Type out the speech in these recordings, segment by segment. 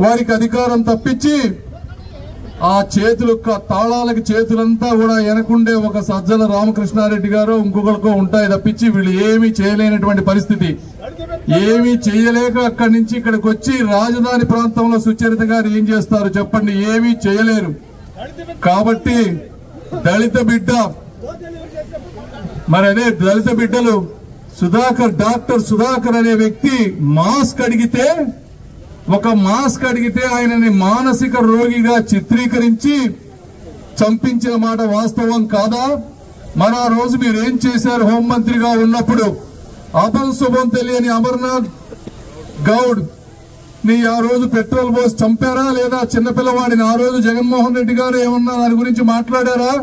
వారికి అధికారం తప్పించి ఆ చేతులు తాళాలకి చేతులంతా కూడా వెనకుండే ఒక సజ్జల రామకృష్ణారెడ్డి గారు ఇంకొకరికో ఉంటాయి తప్పించి వీళ్ళు ఏమీ చేయలేనటువంటి పరిస్థితి. ఏమీ చేయలేక అక్కడి నుంచి ఇక్కడికి వచ్చి రాజధాని ప్రాంతంలో సుచరిత గారు ఏం చేస్తారు చెప్పండి? ఏమీ చేయలేరు. కాబట్టి దళిత బిడ్డ మరి అదే దళిత బిడ్డలు డాక్టర్ సుధాకర్ అనే వ్యక్తి ఒక మాస్క్ అడిగితే ఆయనని మానసిక రోగిగా చిత్రీకరించి చంపించిన మాట వాస్తవం కాదా? మరి ఆ రోజు మీరు ఏం చేశారు? హోంమంత్రిగా ఉన్నప్పుడు అభం శుభం తెలియని అమర్నాథ్ గౌడ్ ని ఆ రోజు పెట్రోల్ పోసి చంపారా లేదా? చిన్నపిల్లవాడిని ఆ రోజు జగన్మోహన్ రెడ్డి గారు ఏమన్నా దాని గురించి మాట్లాడారా?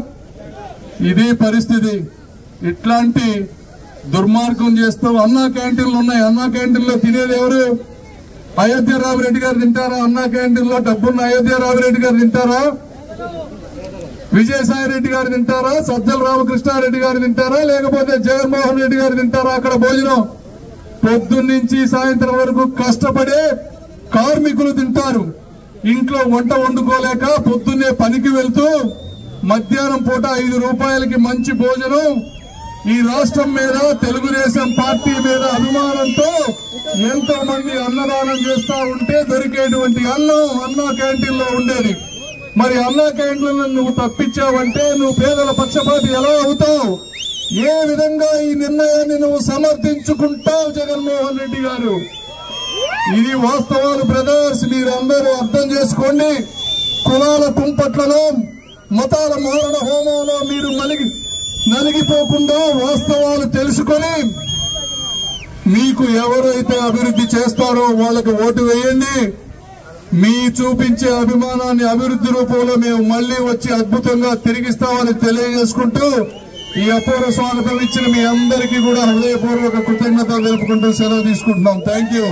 ఇది పరిస్థితి. ఇట్లాంటి దుర్మార్గం చేస్తాం. అన్నా క్యాంటీన్లు ఉన్నాయి. అన్నా క్యాంటీన్లో తినేది ఎవరు? అయోధ్య రామిరెడ్డి గారు తింటారా? అన్నా క్యాంటీన్లో డబ్బున్న అయోధ్య రామిరెడ్డి గారు తింటారా? విజయసాయి రెడ్డి గారు తింటారా? సజ్జల రామకృష్ణారెడ్డి గారు తింటారా? లేకపోతే జగన్మోహన్ రెడ్డి గారు తింటారా? అక్కడ భోజనం పొద్దున్నుంచి సాయంత్రం వరకు కష్టపడే కార్మికులు తింటారు. ఇంట్లో వంట వండుకోలేక పొద్దున్నే పనికి వెళ్తూ మధ్యాహ్నం పూట 5 రూపాయలకి మంచి భోజనం ఈ రాష్ట్రం మీద తెలుగుదేశం పార్టీ మీద అభిమానంతో ఎంతో మంది అన్నదానం చేస్తా ఉంటే దొరికేటువంటి అన్నం అన్నా క్యాంటీన్ లో ఉండేది. మరి అన్నా క్యాంటీన్లను నువ్వు తప్పించావంటే నువ్వు పేదల పక్షపాతి ఎలా అవుతావు? ఏ విధంగా ఈ నిర్ణయాన్ని నువ్వు సమర్థించుకుంటావు జగన్మోహన్ రెడ్డి గారు? ఇది వాస్తవాలు బ్రదర్స్, మీరందరూ అర్థం చేసుకోండి. కులాల కుంపట్లలో మతాల మారణ హోమంలో మీరు నలిగిపోకుండా వాస్తవాలు తెలుసుకొని మీకు ఎవరైతే అభివృద్ధి చేస్తారో వాళ్ళకి ఓటు వేయండి. మీ చూపించే అభిమానాన్ని అభివృద్ధి రూపంలో మేము మళ్లీ వచ్చి అద్భుతంగా తిరిగిస్తామని తెలియజేసుకుంటూ ఈ అపూర్వ స్వాగతం ఇచ్చిన మీ అందరికీ కూడా హృదయపూర్వక కృతజ్ఞతలు తెలుపుకుంటూ సెలవు తీసుకుంటున్నాం. Thank you.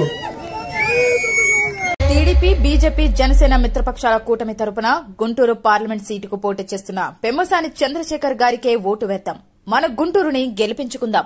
TDP, BJP, Janasena మిత్రపక్షాల కూటమి తరపున గుంటూరు పార్లమెంట్ సీటుకు పోటీ చేస్తున్న పెమ్మసాని చంద్రశేఖర్ గారికే ఓటు వేద్దాం. మన గుంటూరుని గెలిపించుకుందాం.